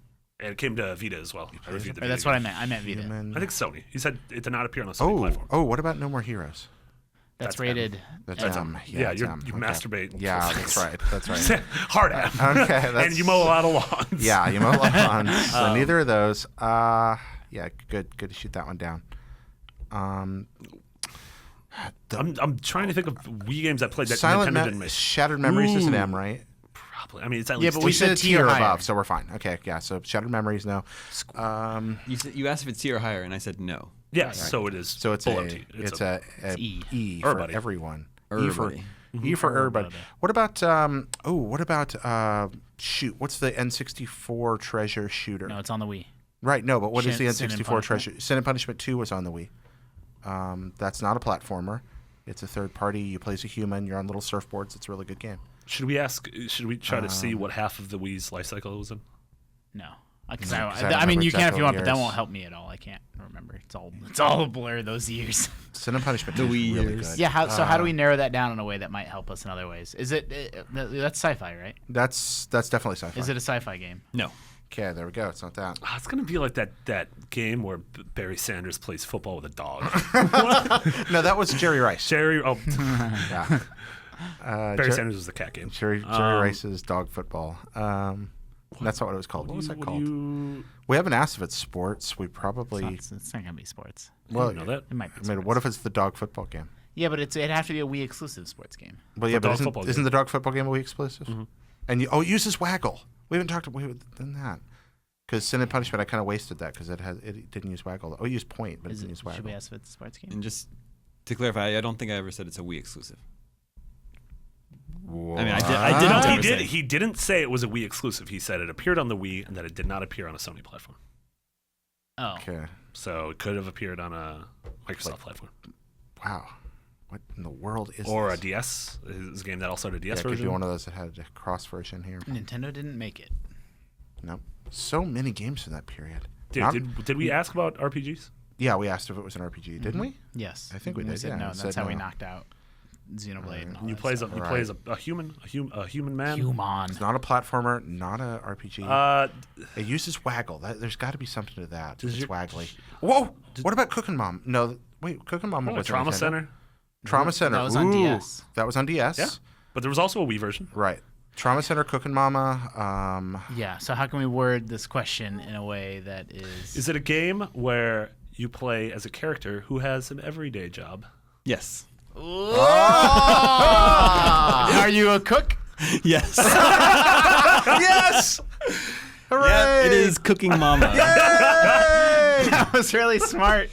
And it came to Vita as well. I reviewed the Or Vita that's game. what I meant. I meant Vita. human. I think Sony. He said it did not appear on a Sony platform. What about No More Heroes? That's That's rated. That's Yeah, it's you okay. masturbate. Yeah, that's right. That's right. Hard M. Okay, that's, And you mow a lot of lawns. Yeah, you mow lawns. So neither of those. Yeah, good to shoot that one down. I'm trying to think of Wii games I played that Silent Nintendo didn't make. Shattered Memories is an Ooh. M, right? Probably. I mean, it's at Yeah, least but We we said said a tier tier higher. above, so we're fine. Okay, yeah. So Shattered Memories, no. You asked if it's tier higher, and I said no. yes. So it is. So it's below a T. it's a E. E for Everybody. everyone. Everybody. E for everybody. Everybody. What about shoot? What's the N64 treasure shooter? No, it's on the Wii. Right, no, but what is the Sin and N64 Punishment. treasure? Sin and Punishment 2 was on the Wii. That's not a platformer. It's a third party. You play as a human. You're on little surfboards. It's a really good game. Should we try to see what half of the Wii's life cycle it was in? No, because No, 'cause I I don't mean remember you can if exactly you want, what but that years. won't help me at all. I can't remember. It's all a blur those years. Sin and Punishment The 2 is Wii really years. good. Yeah. How do we narrow that down in a way that might help us in other ways? Is it that's sci-fi, right? That's definitely sci-fi. Is it a sci-fi game? No. Okay, there we go. It's not that. It's gonna be like that game where Barry Sanders plays football with a dog. No, that was Jerry Rice. Jerry. Oh, Yeah. Barry Sanders was the cat game. Jerry Rice's dog football. That's not what it was called. What was that called? We haven't asked if it's sports. We probably. It's not gonna be sports. Well, know that. It might be. I mean, sports. what if it's the dog football game? Yeah, but it'd have to be a Wii exclusive sports game. Well, yeah, The but dog football isn't game. the dog football game a Wii exclusive? And it uses Waggle. We haven't talked about that. Because Sin and Punishment, I kind of wasted that because it didn't use Waggle. Oh, it used Point, but it didn't use Should Waggle. we ask if it's a sports game? And just to clarify, I don't think I ever said it's a Wii exclusive. I mean, I did No, not he ever did. say. He didn't say it was a Wii exclusive. He said it appeared on the Wii and that it did not appear on a Sony platform. Oh, Okay. So it could have appeared on a Microsoft platform Wow. What in the world is or a this? DS. Is a game that also had a DS Yeah, it could version. be one of those that had a cross version here. Nintendo didn't make it. Nope. So many games from that period. Dude, Not- did we ask about RPGs? Yeah, we asked if it was an RPG, didn't we? Yes, I think we And did, said yeah, no. we That's said how we no. knocked out Xenoblade. And all You that play as stuff. a human man. Human. It's not a platformer, not a RPG. It uses Waggle. There's got to be something to that. Does It's your- waggly. Whoa! What about Cooking Mom? No, wait. Cooking Mom was Trauma Nintendo. Center. Trauma Center. That was on Ooh, DS. That was on DS. Yeah, but there was also a Wii version. Right. Trauma Center, Cooking Mama. Yeah. So how can we word this question in a way that is? Is it a game where you play as a character who has an everyday job? Yes. Are you a cook? Yes. Yes! Hooray! Yeah, it is Cooking Mama. That was really smart.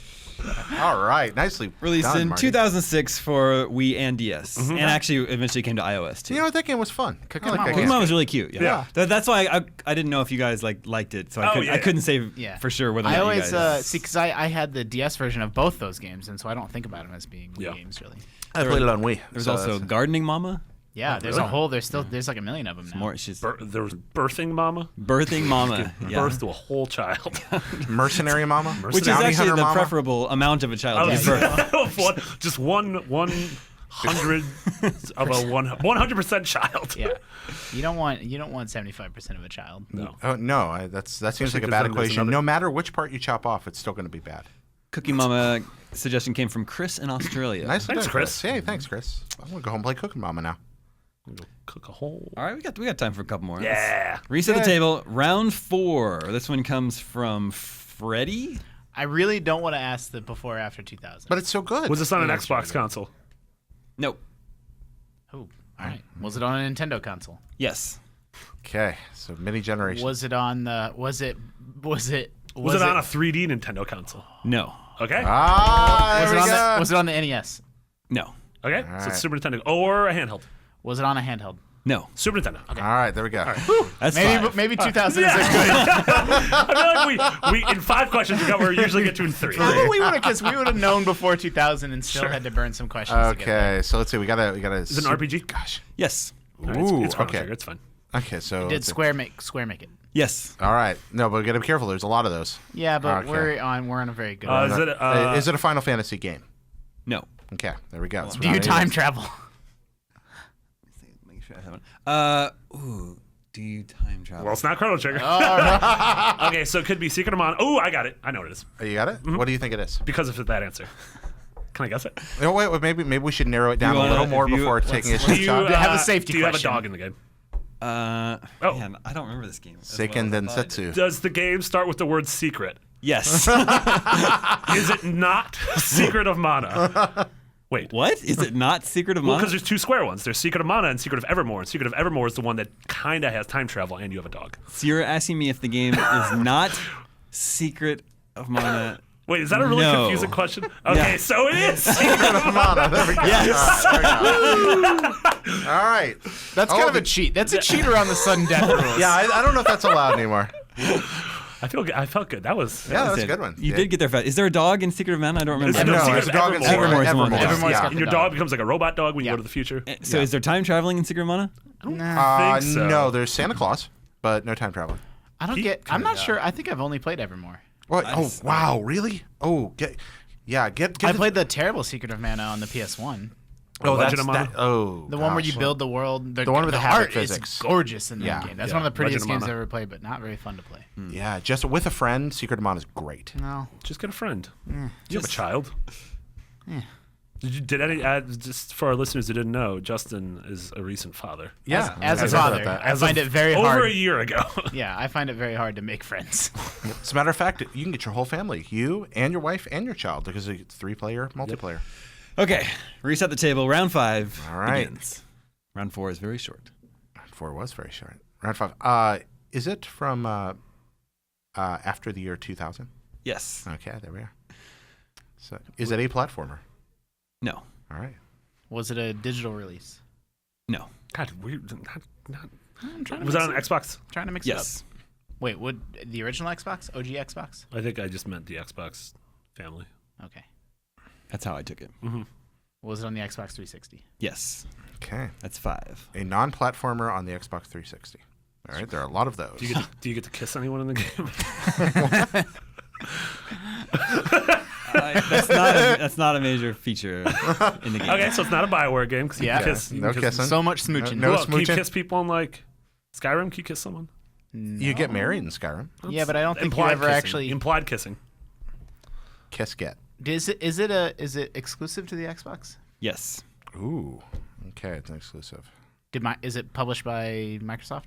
All right. Nicely Released done, in Marty. 2006 for Wii and DS, and actually eventually came to iOS too. You know what? That game was fun. Cooking I like Mama that Cooking game. Mama was really cute. Yeah. Yeah. That's why I didn't know if you guys liked it, so Oh, I yeah. couldn't say Yeah. for sure whether or I not always you guys. see because I had the DS version of both those games, and so I don't think about them as being Wii Yeah. games really. I played it on Wii. There's so also that's- Gardening Mama. Yeah, there's really? a whole. There's like a million of them now. More, she's There was Birthing Mama. Birthing Mama. Yeah. Birth to a whole child. Mercenary Mama. Which is Bounty actually Hunter the Mama? preferable amount of a child to Oh, give birth. just 100 of a 100% child. Yeah, you don't want 75% of a child. No. Oh no, that seems like a because bad then there's equation. another- No matter which part you chop off, it's still going to be bad. Cooking Mama suggestion came from Chris in Australia. Nicely Thanks, done, Chris. Hey, thanks, Chris. I'm going to go home and play Cooking Mama now. Go cook a whole. All right, we got time for a couple more. Yeah. Reset the table. Round 4. This one comes from Freddie. I really don't want to ask the before or after 2000. But it's so good. Was this on an Yeah, Xbox it's really console? No. Oh, all right. Was it on a Nintendo console? Yes. good. Okay, so many generations. Was it on the? Was it On a 3D Nintendo console? No. Okay. There we go. Was it on the NES? No. Okay. So right. it's Super Nintendo or a handheld. Was it on a handheld? No. Super Nintendo. All right, there we go. That's Maybe five. maybe 2000 is a good. I feel like we in 5 questions we usually get to in 3. Well, we would have known before 2000 and still had to burn some questions. To get there. Okay, so let's see. We gotta. Is it an RPG? Gosh. Yes. All right, it's Chrono okay. Trigger. It's fine. Okay, so Did let's see. Square make it? Yes. All right, no, but we gotta be careful. There's a lot of those. Yeah, but Okay. we're on a very good. Is it a Final Fantasy game? No. Okay, there we go. Do you time travel? Make sure I have one. Do you time travel? Well, it's not Chrono Trigger. Okay, so it could be Secret of Mana. Oh, I got it. I know what it is You got it? What do you think it is? because of that answer. Can I guess it? No, wait, maybe we should narrow it down You a little wanna- more if you- before let's- taking a let's- shot. have a safety Do you question. have a dog in the game? Man, I don't remember this game. as well Seiken as I thought I did. Densetsu. Does the game start with the word secret? Yes. Is it not Secret of Mana? Wait. What? Is it not Secret of Well, Mana? because there's 2 square ones. There's Secret of Mana and Secret of Evermore. And Secret of Evermore is the one that kind of has time travel and you have a dog. So you're asking me if the game is not Secret of Mana. Wait, is that a really No. confusing question? Okay, Yeah. so it is Secret of Mana, there we go. Yes. All right. That's kind of a cheat. That's a cheat around the sudden death rules. Yeah, I don't know if that's allowed anymore. I felt good. That was Yeah, that's a good one. You did get there fast. Is there a dog in Secret of Mana? I don't remember. There's No, Secret there's of a dog in Evermore. Evermore is the one. Evermore's Yeah. got And your dog becomes like a robot dog when you Yeah. go to the future. So is there time traveling in Secret of Mana? think so. No, there's Santa Claus, but no time traveling. I don't get. I'm not sure. I think I've only played Evermore. What? Nice. Oh, wow, really? Oh, get I the- played the terrible Secret of Mana on the PS1. Oh, Legend that's of Mana? that. Oh, The one where you gosh. build the world. The one with the havoc art physics. is gorgeous in that Yeah. game. That's Yeah. one of the prettiest Legend of games I've Mana. ever played, but not very fun to play. Yeah, just with a friend, Secret of Mana is great. No. Just get a friend. You have a child. Did any just for our listeners who didn't know, Justin is a recent father. Yeah, As a I've heard about father, that. I find it very over hard. a year ago. Yeah, I find it very hard to make friends. As a matter of fact, you can get your whole family, you and your wife and your child, because it's 3-player multiplayer. Okay. Reset the table. Round 5 All right. begins. Round 4 is very short. Round 4 was very short. Round 5. Is it from after the year 2000? Yes. Okay, there we are. So, is it a platformer? No. All right. Was it a digital release? No. God, weird. Not, I'm trying to was mix that on it- Xbox? Trying to mix Yes. it up. Wait, would the original Xbox? OG Xbox? I think I just meant the Xbox family. Okay. That's how I took it. Was it on the Xbox 360? Yes. Okay. That's 5. A non-platformer on the Xbox 360. All right, there are a lot of those. Do you get to kiss anyone in the game? That's not a major feature in the game. Okay, so it's not a Bioware game because Yeah. you can kiss. you No can kiss- kissing. So much smooching. No Well, can you smooching? kiss people in like Skyrim? Can you kiss someone? You get married in Skyrim. Yeah, but I don't think you Implied ever kissing. actually. Implied kissing. Kiss get. Is it exclusive to the Xbox? Yes. Ooh. Okay, it's an exclusive. Is it published by Microsoft?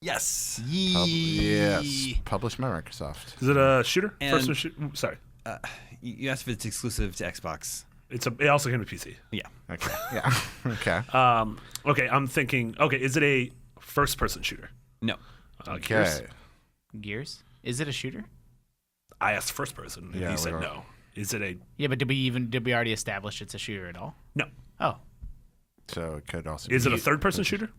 Yes. Yes. Published by Microsoft. Is it a shooter? And- First person shooter? Sorry. You asked if it's exclusive to Xbox. It also came to PC. Yeah. Okay. Yeah. Okay. Okay, I'm thinking. Okay, is it a first person shooter? No. Gears? Okay. Gears? Is it a shooter? I asked first person. And Yeah, you said we no. Is it a Yeah, but did we already establish it's a shooter at all? no? Oh, So it could also. Is be it a third person shooter?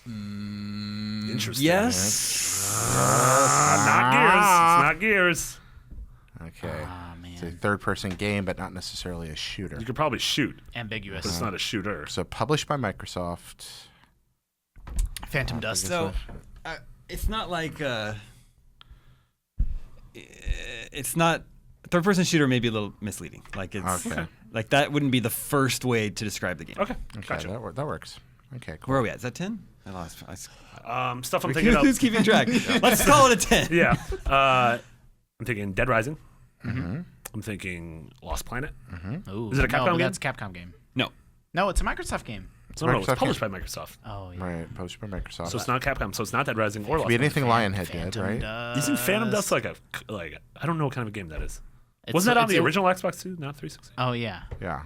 Interesting. Yes. Not Gears. It's not Gears. Okay. ah It's a man, third-person game, but not necessarily a shooter. You could probably shoot, but ambiguous. it's not a shooter. So published by Microsoft. Phantom Dust. So, it's not like it's not third-person shooter. May be a little misleading. Like it's Okay. like that wouldn't be the first way to describe the game. Okay, Okay, gotcha. that works. Okay, cool. Where are we at? Is that 10? I lost. Stuff I'm thinking of. Who's keeping track? Let's call it a 10. Yeah. I'm thinking Dead Rising. Mm-hmm. I'm thinking Lost Planet. Ooh, Is it a no, Capcom but game? That's a Capcom game. No. No, it's a Microsoft game. No, it's Microsoft published by Microsoft. Oh yeah. Right, published by Microsoft. So it's not Capcom. So it's not Dead Rising or Could Lost be Memories. anything Lionhead did, Phantom right? Dust. Isn't Phantom Dust like I don't know what kind of a game that is. It's- Wasn't that on it's the a- original Xbox too, not 360? Oh yeah. Yeah.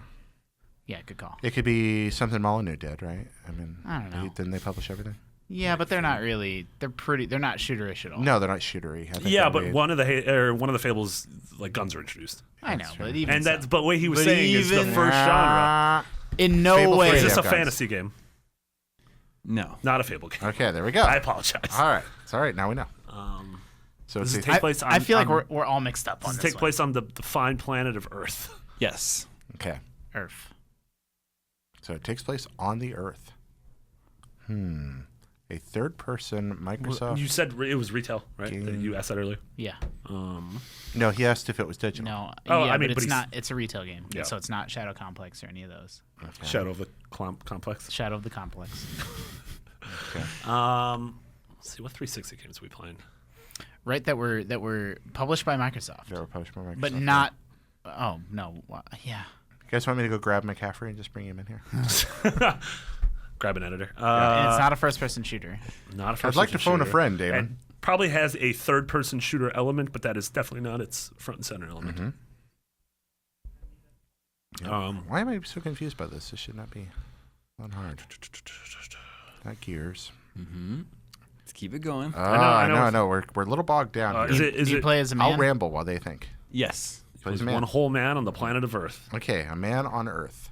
Yeah, good call. It could be something Molyneux did, right? I mean, I don't know. Didn't they publish everything? Yeah, but they're not really. They're not shooterish at all. No, they're not shootery. I think Yeah, they but made- one of the Fables like guns are introduced, I know, That's but true. even and so. that's but what he was But saying is the even- first genre. in no Fable way. Is Yeah, this a guns. fantasy game? No. Not a Fable game. Okay, there we go. I apologize. All right, it's all right. Now we know. So Does it's it take place on? I feel like on- we're all mixed up on Does it this take place on the fine planet of Earth? Yes. okay. one. Earth. So it takes place on the Earth. A third-person Microsoft. You said it was retail, right? Game. You asked that earlier. Yeah. No, he asked if it was digital. No. Oh, yeah, I mean, but but it's he's- not. It's a retail game, Yeah. so it's not Shadow Complex or any of those. Okay. Shadow of the Complex. Shadow of the Complex. Let's see, what 360 games are we playing? Right. That were published by Microsoft, They were published by Microsoft. but not. Oh no. Yeah. You guys want me to go grab McCaffrey and just bring him in here? Grab an editor. And it's not a first-person shooter. Not a first. I'd like to phone a friend, Damon. And probably has a third-person shooter element, but that is definitely not its front and center element. Why am I so confused by this? This should not be that hard. Not Gears. Let's keep it going. I know. We're a little bogged down. Is here. it? Is Do you it? play as a man? I'll ramble while they think. Yes. Plays There's a man. one whole man on the planet of Earth. Okay, a man on Earth.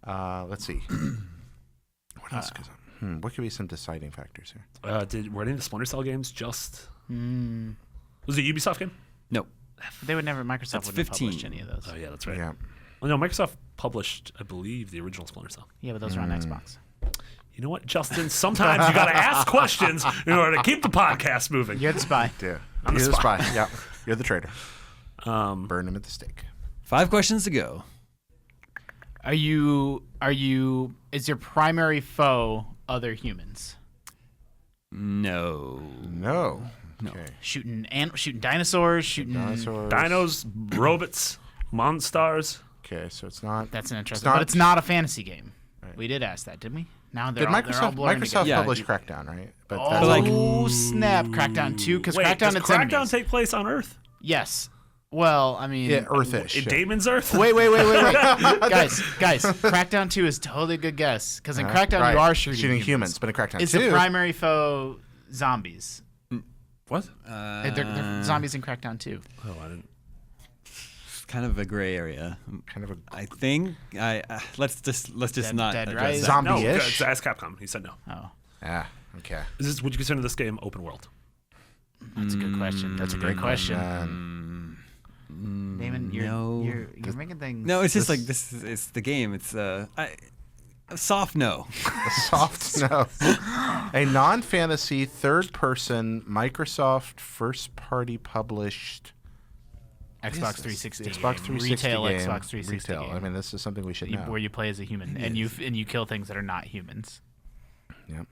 Let's see. What else? What could be some deciding factors here? Were any of the Splinter Cell games just? Mm, Was it a Ubisoft game? No. they would never. Microsoft That's wouldn't have 15. published any of those. Oh yeah, that's right. Yeah. Well, no, Microsoft published, I believe, the original Splinter Cell. Yeah, but those are on Xbox. You know what, Justin? Sometimes you got to ask questions in order to keep the podcast moving. You're the spy. Yeah. I'm You're the the spy. Yeah. You're the traitor. Um, Burn him at the stake. 5 questions to go. Are you? Is your primary foe other humans? No. No. Okay. Shooting dinosaurs. Shooting. Dinosaurs. Dinos, robots, monsters. Okay, so it's not. That's an interesting. not- But it's not a fantasy game. Right. We did ask that, didn't we? Now Did they're all Microsoft blurring Microsoft together. Yeah. published Crackdown, right? But Oh, like- snap! Crackdown 2, because Wait, Crackdown does it's Crackdown enemies. take place on Earth? Yes. Well, I mean, yeah, Earthish. In yeah. Damon's Earth? Wait. guys, Crackdown 2 is totally a good guess, because in Crackdown Right. you are shooting humans, but in Crackdown It's 2, the primary foe zombies. What? They're zombies in Crackdown 2. Oh, I didn't. Kind of a gray area. kind of a I think let's just Dead- not Dead address Rise. that. zombie-ish. No, ask Capcom. He said no. Oh, okay. Would you consider this game open world? that's a good question. That's a great question. Um, Damon, you're no. you're making things. No, it's just like this is it's the game. It's a soft no. a soft no. A non-fantasy third-person Microsoft first-party published Xbox 360. Xbox game. 360 Retail game. Xbox 360 Retail. game. I mean, this is something we should know. Where you play as a human and you kill things that are not humans. Yep.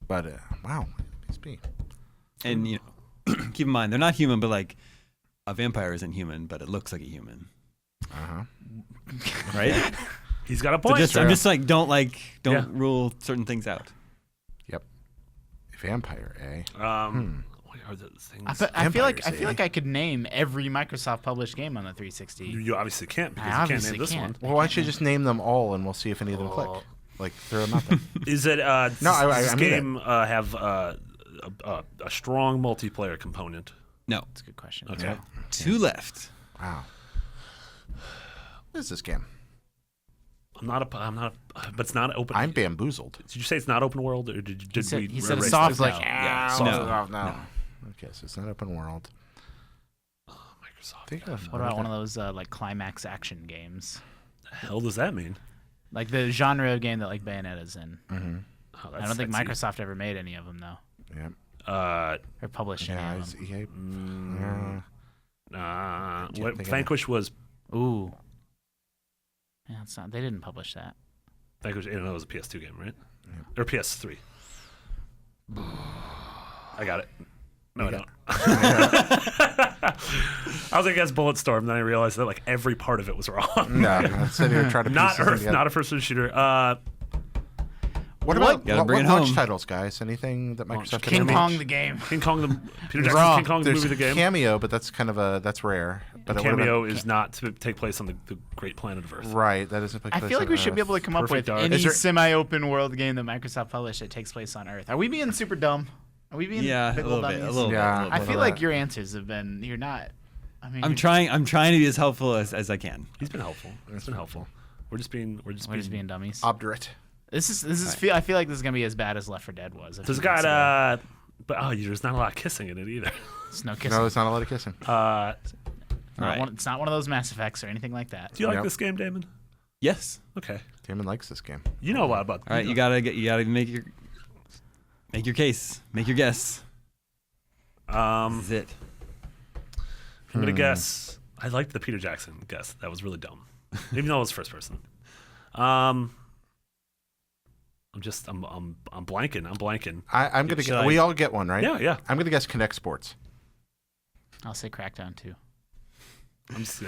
But wow, it's me. And keep in mind they're not human, but like a vampire isn't human, but it looks like a human, right? He's got a So point. I'm just like don't Yeah. rule certain things out. Yep. Vampire, eh? What are the things? I feel like Vampires, I could name every Microsoft published game on the 360. You obviously can't because I you can't obviously name this can't. one. Well, why don't you just name them all and we'll see if any of them click? Like throw them out there. Is it? No, does this I mean game have a strong multiplayer component? No, That's a good question. Okay. 2 left. Wow. What is this game? I'm not. But it's not open. I'm bamboozled. Did you say it's not open world, or did we? he said erase it's that? soft Like, no. Yeah. soft No. off, No. Okay, so it's not open world. Microsoft. Think of What about one of those like climax action games? The hell does that mean? Like the genre of game that like Bayonetta's in. Oh, I don't think sexy. Microsoft ever made any of them though, Yeah. or published Yeah. any It's of them. EA. What think of Vanquish was? Ooh. Yeah, it's not. They didn't publish that. Vanquish. That was a PS2 game, right? Or PS3. I got it. No, I don't. I was like, guess Bulletstorm. Then I realized that like every part of it was wrong. No, I'm sitting here trying to piece Not something Earth. together. Not a first-person shooter. What about Gotta bring what it launch home. titles, guys? Anything that Microsoft can King launch? Kong the game. King Kong, Peter Raw. Jackson's King Kong, the There's movie, the game. Cameo, but that's kind of that's rare. But what about- Cameo is not to take place on the great planet of Earth. right. That doesn't. I feel like we should be able to come up Perfect with Dark. any Is there- semi-open world game that Microsoft published that takes place on Earth. Are we being super dumb? Are we being Yeah, big a old little bit. A dummies? little bit. Yeah. A little I bit. feel of like that. your answers have been. You're not. I mean, I'm trying to be as helpful as I can. He's been helpful. It's been helpful. We're just being dummies. obdurate. This is. I feel like this is gonna be as bad as Left 4 Dead was. There's got but there's not a lot of kissing in it either. There's no kissing. No, it's not a lot of kissing. Right. It's not one of those Mass Effects or anything like that. Do you like Yep. this game, Damon? Yes. Okay. Damon likes this game. You know a lot about. All right. You gotta make your case. Make your guess. This is it. I'm gonna guess. I liked the Peter Jackson guess. That was really dumb, even though it was first person. I'm blanking. I'm blanking. I'm gonna Should get. I- We all get one, right? Yeah. I'm gonna guess Connect Sports. I'll say Crackdown 2. I'm just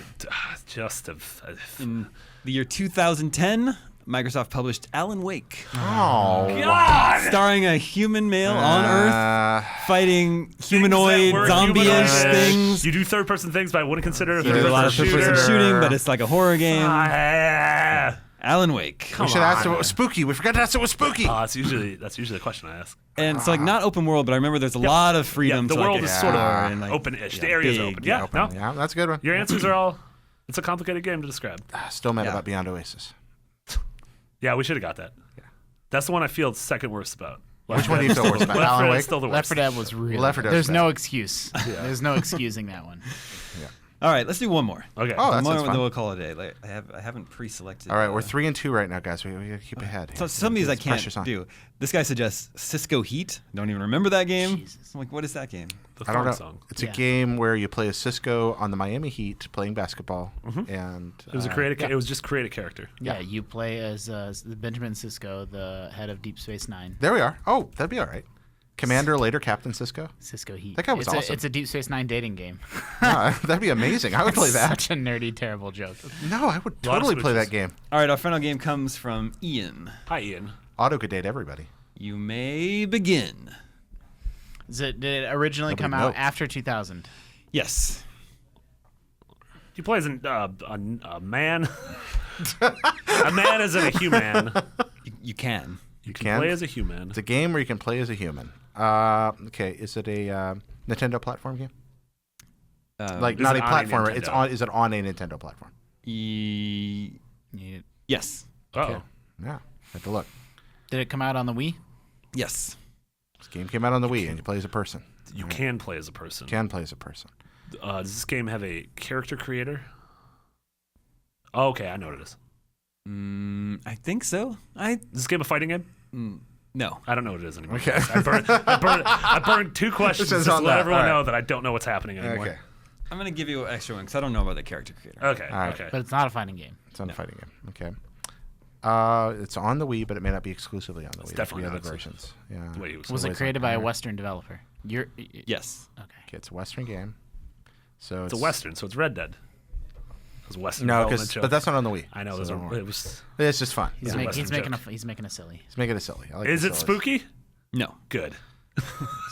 In the year 2010, Microsoft published Alan Wake, Oh. God. starring a human male on Earth fighting humanoid, were zombie-ish humanoid. things. You do third-person things, but I wouldn't consider it You do a lot of third-person third-person shooter. shooting, but it's like a horror game. Ah. Alan Wake. We should ask if it was spooky. We forgot to ask if it was spooky. That's usually the question I ask. And it's like not open world, but I remember there's a lot of Yeah, freedom the to world like is explore sort of and, like, open-ish. The area is big, open. Yeah, Open. no, Yeah, that's a good one. your answers are all. It's a complicated game to describe. Still mad Yeah. about Beyond Oasis. Yeah, we should have got that. That's the one I feel second worst about. Which one do you feel worse about? Left Alan 4 Dead Wake? is still the Left worst. 4 Dead was really. Left 4 Dead There's was no bad. excuse. There's no excusing that one. All right, let's do one more. Okay. Oh, that One more, sounds then fun. we'll call it a day. Like, I haven't pre-selected. All right, we're 3-2 right now, guys. We gotta keep ahead. So some of these I This pressure's can't on. do. This guy suggests Cisco Heat. Don't even remember that game. Jesus. I'm like, what is that game? The I don't know. thong song. It's Yeah. a game where you play as Cisco on the Miami Heat playing basketball, and It was It was just create a character. Yeah, you play as Benjamin Sisko, the head of Deep Space Nine. There we are. Oh, that'd be all right. Commander, later Captain Cisco. Cisco Heat. That guy was it's awesome. It's a Deep Space Nine dating game. That'd be amazing. I would play that. Such a nerdy, terrible joke. No, I would Lot of totally play switches. that game. All right, our final game comes from Ian. Hi, Ian. Auto could date everybody. You may begin. Did it originally Nobody come out knows. after 2000? Yes. He plays a man. A man isn't a human. You can. You can? can play as a human. It's a game where you can play as a human. Okay, is it a Nintendo platform game? Like Is not a it on a platformer. It's Nintendo? on. Is it on a Nintendo platform? Yes. Oh, Yeah, have to look. Did it come out on the Wii? Yes. This game came out on the Wii, and you play as a person. you can play as a person. Can play as a person. Does this game have a character creator? Oh, okay, I know what it is. I think so. Is this game a fighting game? No. I don't know what it is anymore. Okay. I burned two questions This is just to on let that. everyone All right. know that I don't know what's happening anymore. Okay, I'm going to give you an extra one because I don't know about the character creator. Okay. All right. Okay. But it's not a fighting game. it's on a fighting game. Okay. It's on the Wii, but it may not be exclusively on the Wii. There could be definitely other not versions. Yeah. Wait, it was Was it always created on by a there. Western developer? Yes. Okay. Okay, it's a Western game. So it's a Western, so it's Red Dead. It was a Western No, development show. but that's not on the Wii. I know. So There's don't worry. it was. It's just fun. He's, a make, Western he's making joke. he's making a silly. Let's make it a silly. I like Is the it sillies. spooky? No. Good.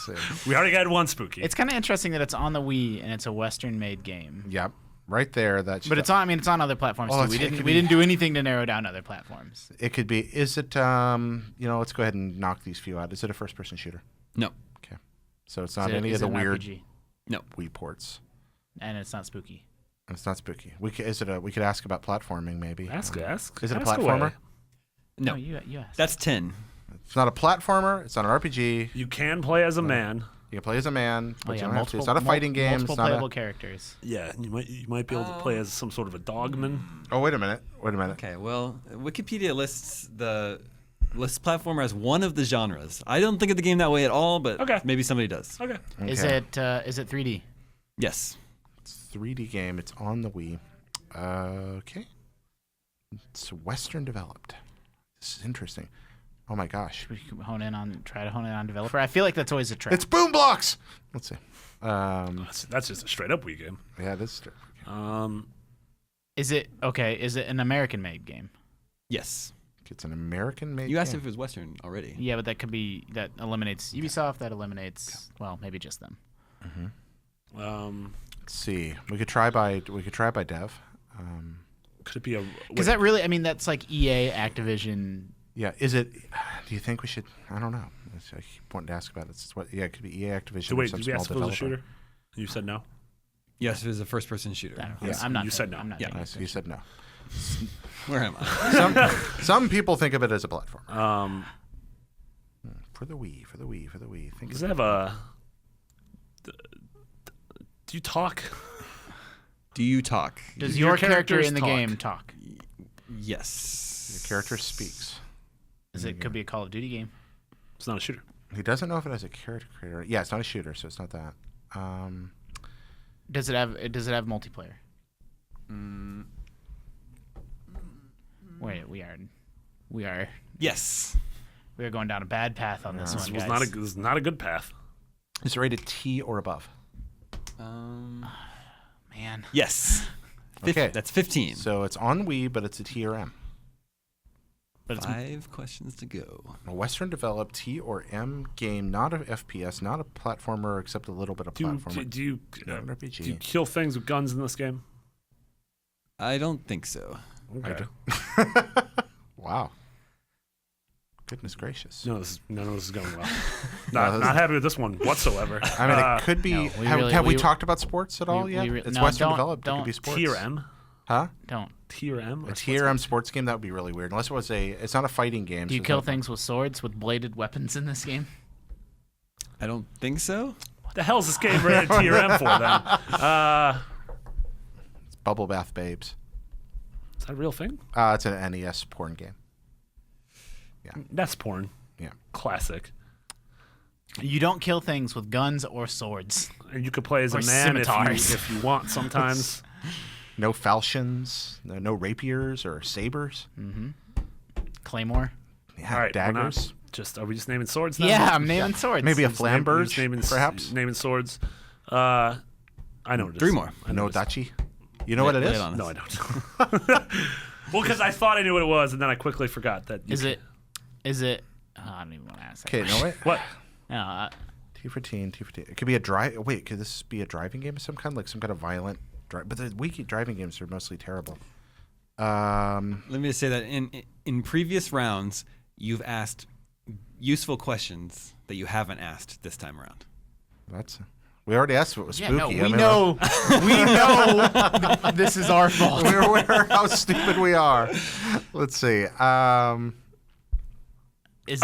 So, We already had one spooky. It's kind of interesting that it's on the Wii and it's a Western-made game. yep, right there. That. But it's on. I mean, it's on other platforms Oh, too. it's- it We could didn't be- do anything to narrow down other platforms. It could be. Is it? Let's go ahead and knock these few out. Is it a first-person shooter? No. Okay. So it's Is not it- any is of the it an weird RPG? No. Wii ports. And it's not spooky. It's not spooky. We could ask about platforming maybe. ask. Is it a ask platformer? away. No. you asked. That's 10. It's not a platformer. It's not an RPG. You can play as a man. You can play as a man, but Oh, you yeah, don't have to. It's not a fighting game. Multiple It's not playable a. characters. Yeah, you might be able to play as some sort of a dogman. Oh, wait a minute. Okay, well, Wikipedia lists platformer as one of the genres. I don't think of the game that way at all, but Okay. maybe somebody does. Okay. Is Okay. it 3D? Yes. It's a 3D game. It's on the Wii. Okay. It's Western developed. This is interesting. Oh my gosh. We can try to hone in on developer. I feel like that's always a trap. It's Boom Blocks. Let's see. That's just a straight up Wii game. Yeah, this. Is it okay? Is it an American-made game? Yes. It's an American-made. You asked game. if it was Western already. Yeah, but that eliminates Ubisoft. That eliminates maybe just them. Let's see. We could try by dev. Could it be a? Because that really, I mean, that's like EA, Activision. Yeah. Is it? Do you think we should? I don't know. I keep wanting to ask about it. It's what? Yeah, it could be EA, Activision. So or wait, some did we small ask if it was a developer. shooter? You said no. Yes, it was a first-person shooter. I'm not. You said no. I'm not. Yeah. taking Nice. You said no. Where am I? Some people think of it as a platformer. For the Wii. Think Does of it have a? Do you talk? Do you talk? Does Your your character characters in the talk. game talk? Yes. your character speaks. Could be a Call of Duty game. It's not a shooter. He doesn't know if it has a character creator. Yeah, it's not a shooter, so it's not that. Does it have multiplayer? Wait, we are Yes. going down a bad path on this This one, was guys. this is not a good path. Is it rated T or above? Man. Yes. Okay. That's 15. So it's on Wii, but it's a T or M. But it's 5 questions to go. A Western developed T or M game, not a FPS, not a platformer, except a little bit of platformer. Do you Not an RPG. do you kill things with guns in this game? I don't think so. Okay. Wow. Goodness gracious. None of this is going well. No, not happy with this one whatsoever. I mean, it could be. no, we have really- have we we- talked about sports at all yet? It's no, Western don't- developed. It could don't. be sports. Tier M? Huh? don't. Tier M? A Tier M sports game? That would be really weird. Unless it was it's not a fighting game. Do you so it's kill not- things with swords, with bladed weapons in this game? I don't think so. What the hell is this game rated Tier M for then? It's Bubble Bath Babes. Is that a real thing? It's an NES porn game. That's porn. Yeah. Classic. You don't kill things with guns or swords. And you could play as a Or man scimitars. if you want sometimes. No falchions, no rapiers or sabers. Claymore. Yeah, All right, we're not daggers. are we just naming swords now? Yeah, I'm naming swords. Maybe a Just name- you're just flamberge, perhaps. naming swords. I know what it is. 3 more. I know No what it is. dachi. You know what it Lay is? it on us. No, I don't. Well, because I thought I knew what it was, and then I quickly forgot that. Is it? I don't even want to ask that. Okay, no wait. What? No, T for teen, T for teen. It could be a drive. Wait, could this be a driving game of some kind, like some kind of violent? But the wiki driving games are mostly terrible. Let me just say that in previous rounds, you've asked useful questions that you haven't asked this time around. We already asked if it was yeah, spooky. no, I we mean, know. We know this is our fault. We're aware how stupid we are. Let's see. Is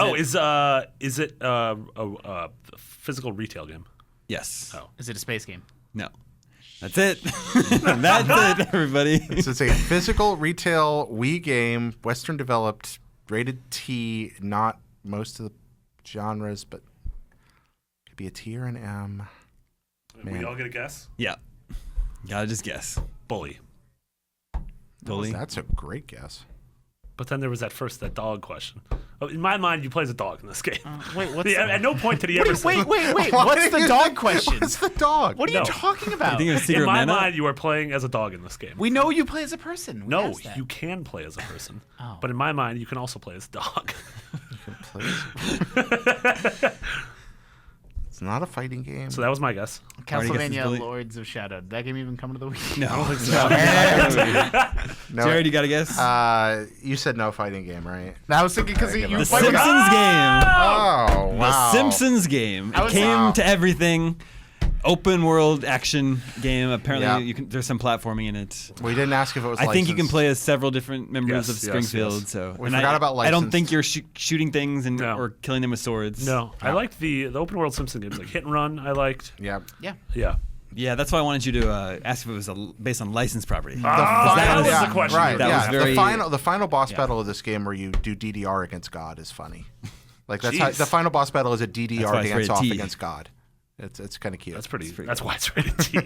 it a physical retail game? Yes. Oh. it a space game? No. That's it. That's it, everybody. This is a physical retail Wii game, Western developed, rated T. Not most of the genres, but could be a T or an M. Man. We all get a guess. Yeah. Gotta just guess. Bully. Bully. That's a great guess. But then there was that dog question. In my mind, you play as a dog in this game. Wait, what's At no point did he ever say. wait. Why What's do the you dog think- question? What's the dog? What are you No. talking about? I think it was Secret In my of Mana. mind, you are playing as a dog in this game. We know you play as a person. We No, asked that. you can play as a person. Oh. But in my mind, you can also play as a dog. It's not a fighting game. So that was my guess. Castlevania Bully. Lords of Shadow. Did that game even come to the Wii? No. I don't think so. No, Jared, you got a guess? you said no fighting game, right? I was thinking because you The played with Simpsons game. Oh, wow. The Simpsons game. I It was- came Wow. to everything. Open world action game. Apparently, Yeah. there's some platforming in it. We didn't ask if it was I think you can licensed. play as several different members Yes, of yes, Springfield. yes. So We and forgot about I don't licensed. think you're shooting things No. or killing them with swords. No, I liked the open world Simpson games like Hit and Run. I liked. Yeah. Yeah. Yeah. Yeah, that's why I wanted you to ask if it was based on licensed property. that was yeah, the question. Right. That yeah. was very- the final boss battle of this game where you do DDR against God is funny. Like that's how, Jeez. the final boss battle is a DDR That's why it's dance rated off T. against God. It's kind of cute. That's pretty. pretty That's good. why it's rated T.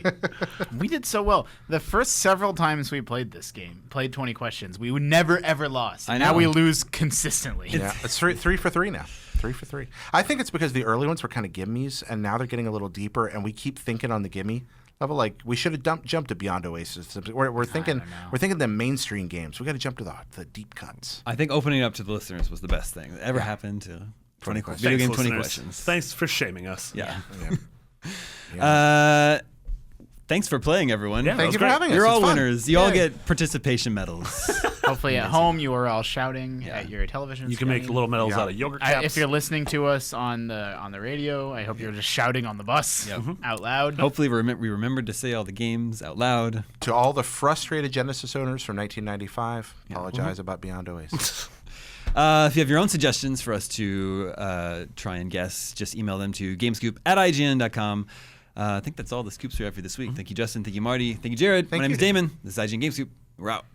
We did so well. The first several times we played this game, played 20 questions, we would never ever lost. I Now know. we lose consistently. Yeah, it's three for three now. 3 for 3. I think it's because the early ones were kind of gimmies, and now they're getting a little deeper, and we keep thinking on the gimme. level. Like we should have jumped to Beyond Oasis. We're thinking the mainstream games. We got to jump to the deep cuts. I think opening up to the listeners was the best thing that ever happened to 20 questions. video game 20 listeners. questions. Thanks for shaming us. Yeah. Yeah. Thanks for playing, everyone. Yeah, Thank you for great. having us. You're It's all fun. winners. You all Yay. get participation medals. Hopefully at home you are all shouting at your television. You can make screen. little medals Yeah. out of yogurt caps. If you're listening to us on the radio, I hope you're just shouting on the bus out loud. Hopefully, we remembered to say all the games out loud. To all the frustrated Genesis owners from 1995, apologize about Beyond Oasis. If you have your own suggestions for us to try and guess, just email them to gamescoop@ign.com. I think that's all the scoops we have for this week. Thank you, Justin. Thank you, Marty. Thank you, Jared. My name is Damon. This is IGN Game Scoop. We're out.